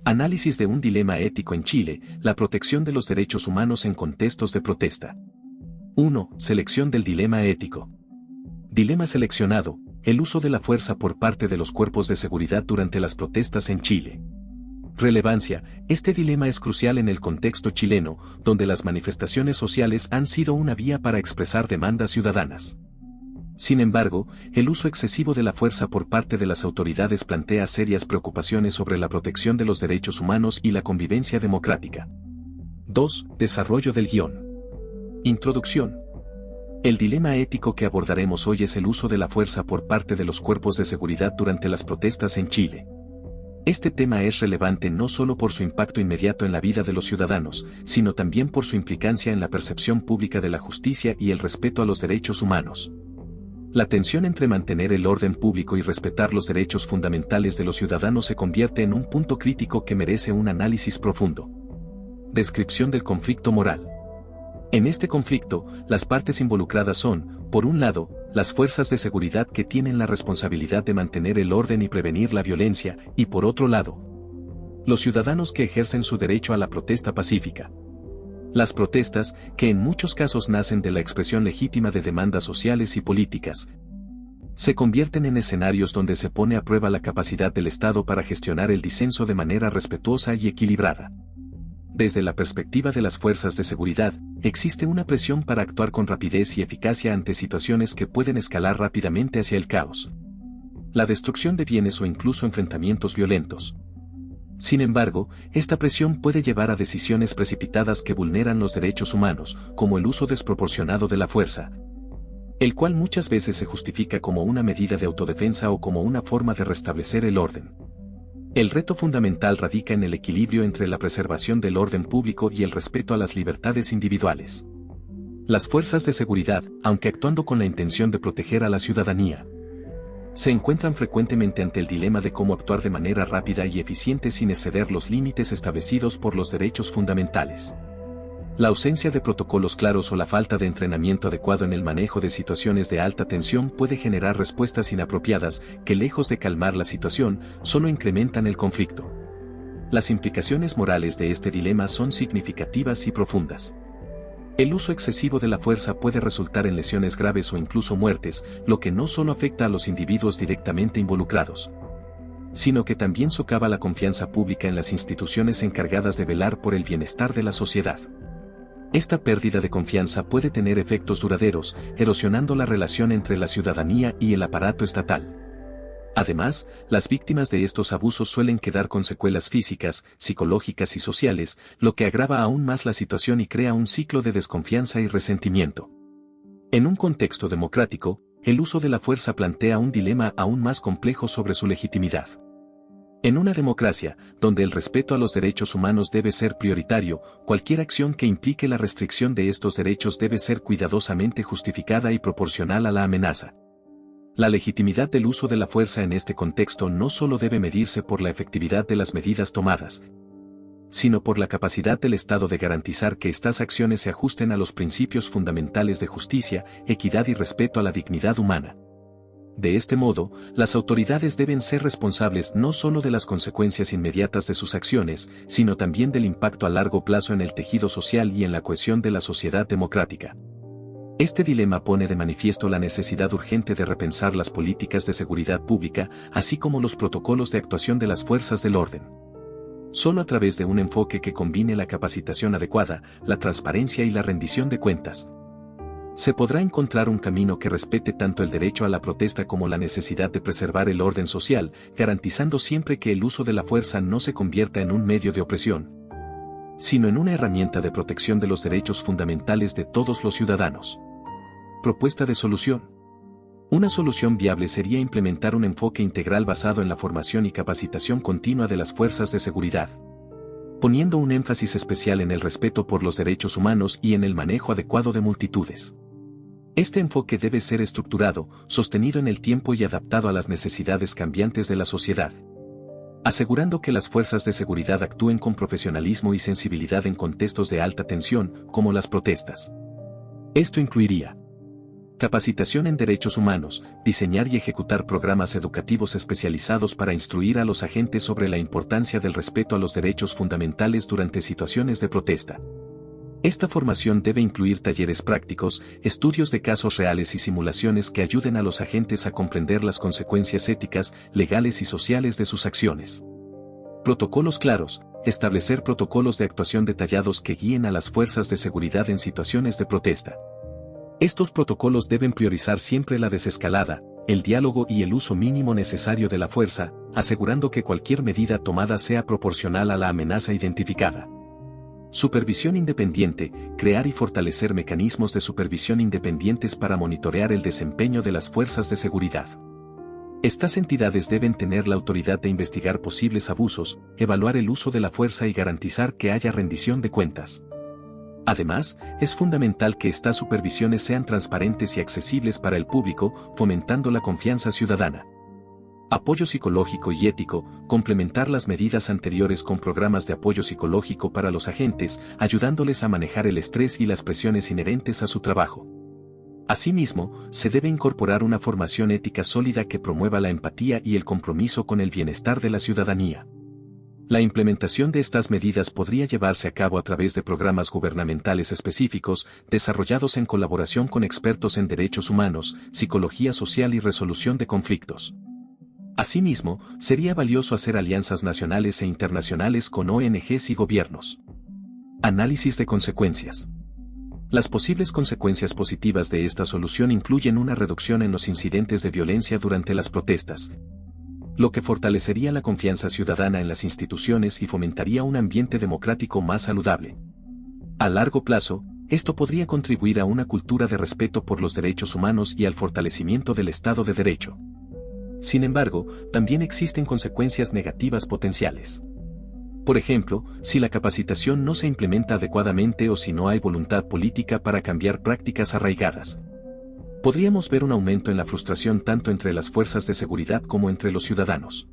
Análisis de un dilema ético en Chile, la protección de los derechos humanos en contextos de protesta. 1. Selección del dilema ético. Dilema seleccionado, el uso de la fuerza por parte de los cuerpos de seguridad durante las protestas en Chile. Relevancia, este dilema es crucial en el contexto chileno, donde las manifestaciones sociales han sido una vía para expresar demandas ciudadanas. Sin embargo, el uso excesivo de la fuerza por parte de las autoridades plantea serias preocupaciones sobre la protección de los derechos humanos y la convivencia democrática. 2. Desarrollo del guión. Introducción. El dilema ético que abordaremos hoy es el uso de la fuerza por parte de los cuerpos de seguridad durante las protestas en Chile. Este tema es relevante no solo por su impacto inmediato en la vida de los ciudadanos, sino también por su implicancia en la percepción pública de la justicia y el respeto a los derechos humanos. La tensión entre mantener el orden público y respetar los derechos fundamentales de los ciudadanos se convierte en un punto crítico que merece un análisis profundo. Descripción del conflicto moral. En este conflicto, las partes involucradas son, por un lado, las fuerzas de seguridad que tienen la responsabilidad de mantener el orden y prevenir la violencia, y por otro lado, los ciudadanos que ejercen su derecho a la protesta pacífica. Las protestas, que en muchos casos nacen de la expresión legítima de demandas sociales y políticas, se convierten en escenarios donde se pone a prueba la capacidad del Estado para gestionar el disenso de manera respetuosa y equilibrada. Desde la perspectiva de las fuerzas de seguridad, existe una presión para actuar con rapidez y eficacia ante situaciones que pueden escalar rápidamente hacia el caos, la destrucción de bienes o incluso enfrentamientos violentos. Sin embargo, esta presión puede llevar a decisiones precipitadas que vulneran los derechos humanos, como el uso desproporcionado de la fuerza, el cual muchas veces se justifica como una medida de autodefensa o como una forma de restablecer el orden. El reto fundamental radica en el equilibrio entre la preservación del orden público y el respeto a las libertades individuales. Las fuerzas de seguridad, aunque actuando con la intención de proteger a la ciudadanía, se encuentran frecuentemente ante el dilema de cómo actuar de manera rápida y eficiente sin exceder los límites establecidos por los derechos fundamentales. La ausencia de protocolos claros o la falta de entrenamiento adecuado en el manejo de situaciones de alta tensión puede generar respuestas inapropiadas que, lejos de calmar la situación, solo incrementan el conflicto. Las implicaciones morales de este dilema son significativas y profundas. El uso excesivo de la fuerza puede resultar en lesiones graves o incluso muertes, lo que no solo afecta a los individuos directamente involucrados, sino que también socava la confianza pública en las instituciones encargadas de velar por el bienestar de la sociedad. Esta pérdida de confianza puede tener efectos duraderos, erosionando la relación entre la ciudadanía y el aparato estatal. Además, las víctimas de estos abusos suelen quedar con secuelas físicas, psicológicas y sociales, lo que agrava aún más la situación y crea un ciclo de desconfianza y resentimiento. En un contexto democrático, el uso de la fuerza plantea un dilema aún más complejo sobre su legitimidad. En una democracia, donde el respeto a los derechos humanos debe ser prioritario, cualquier acción que implique la restricción de estos derechos debe ser cuidadosamente justificada y proporcional a la amenaza. La legitimidad del uso de la fuerza en este contexto no solo debe medirse por la efectividad de las medidas tomadas, sino por la capacidad del Estado de garantizar que estas acciones se ajusten a los principios fundamentales de justicia, equidad y respeto a la dignidad humana. De este modo, las autoridades deben ser responsables no solo de las consecuencias inmediatas de sus acciones, sino también del impacto a largo plazo en el tejido social y en la cohesión de la sociedad democrática. Este dilema pone de manifiesto la necesidad urgente de repensar las políticas de seguridad pública, así como los protocolos de actuación de las fuerzas del orden. Solo a través de un enfoque que combine la capacitación adecuada, la transparencia y la rendición de cuentas, se podrá encontrar un camino que respete tanto el derecho a la protesta como la necesidad de preservar el orden social, garantizando siempre que el uso de la fuerza no se convierta en un medio de opresión, sino en una herramienta de protección de los derechos fundamentales de todos los ciudadanos. Propuesta de solución. Una solución viable sería implementar un enfoque integral basado en la formación y capacitación continua de las fuerzas de seguridad, poniendo un énfasis especial en el respeto por los derechos humanos y en el manejo adecuado de multitudes. Este enfoque debe ser estructurado, sostenido en el tiempo y adaptado a las necesidades cambiantes de la sociedad, asegurando que las fuerzas de seguridad actúen con profesionalismo y sensibilidad en contextos de alta tensión, como las protestas. Esto incluiría Capacitación en derechos humanos, diseñar y ejecutar programas educativos especializados para instruir a los agentes sobre la importancia del respeto a los derechos fundamentales durante situaciones de protesta. Esta formación debe incluir talleres prácticos, estudios de casos reales y simulaciones que ayuden a los agentes a comprender las consecuencias éticas, legales y sociales de sus acciones. Protocolos claros, establecer protocolos de actuación detallados que guíen a las fuerzas de seguridad en situaciones de protesta. Estos protocolos deben priorizar siempre la desescalada, el diálogo y el uso mínimo necesario de la fuerza, asegurando que cualquier medida tomada sea proporcional a la amenaza identificada. Supervisión independiente, crear y fortalecer mecanismos de supervisión independientes para monitorear el desempeño de las fuerzas de seguridad. Estas entidades deben tener la autoridad de investigar posibles abusos, evaluar el uso de la fuerza y garantizar que haya rendición de cuentas. Además, es fundamental que estas supervisiones sean transparentes y accesibles para el público, fomentando la confianza ciudadana. Apoyo psicológico y ético, complementar las medidas anteriores con programas de apoyo psicológico para los agentes, ayudándoles a manejar el estrés y las presiones inherentes a su trabajo. Asimismo, se debe incorporar una formación ética sólida que promueva la empatía y el compromiso con el bienestar de la ciudadanía. La implementación de estas medidas podría llevarse a cabo a través de programas gubernamentales específicos, desarrollados en colaboración con expertos en derechos humanos, psicología social y resolución de conflictos. Asimismo, sería valioso hacer alianzas nacionales e internacionales con ONGs y gobiernos. Análisis de consecuencias. Las posibles consecuencias positivas de esta solución incluyen una reducción en los incidentes de violencia durante las protestas, lo que fortalecería la confianza ciudadana en las instituciones y fomentaría un ambiente democrático más saludable. A largo plazo, esto podría contribuir a una cultura de respeto por los derechos humanos y al fortalecimiento del Estado de Derecho. Sin embargo, también existen consecuencias negativas potenciales. Por ejemplo, si la capacitación no se implementa adecuadamente o si no hay voluntad política para cambiar prácticas arraigadas. Podríamos ver un aumento en la frustración tanto entre las fuerzas de seguridad como entre los ciudadanos.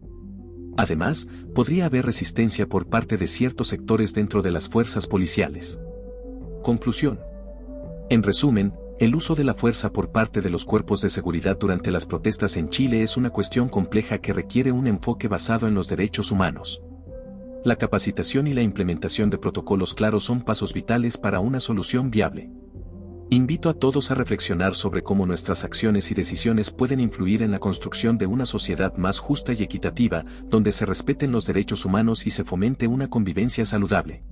Además, podría haber resistencia por parte de ciertos sectores dentro de las fuerzas policiales. Conclusión. En resumen, el uso de la fuerza por parte de los cuerpos de seguridad durante las protestas en Chile es una cuestión compleja que requiere un enfoque basado en los derechos humanos. La capacitación y la implementación de protocolos claros son pasos vitales para una solución viable. Invito a todos a reflexionar sobre cómo nuestras acciones y decisiones pueden influir en la construcción de una sociedad más justa y equitativa, donde se respeten los derechos humanos y se fomente una convivencia saludable.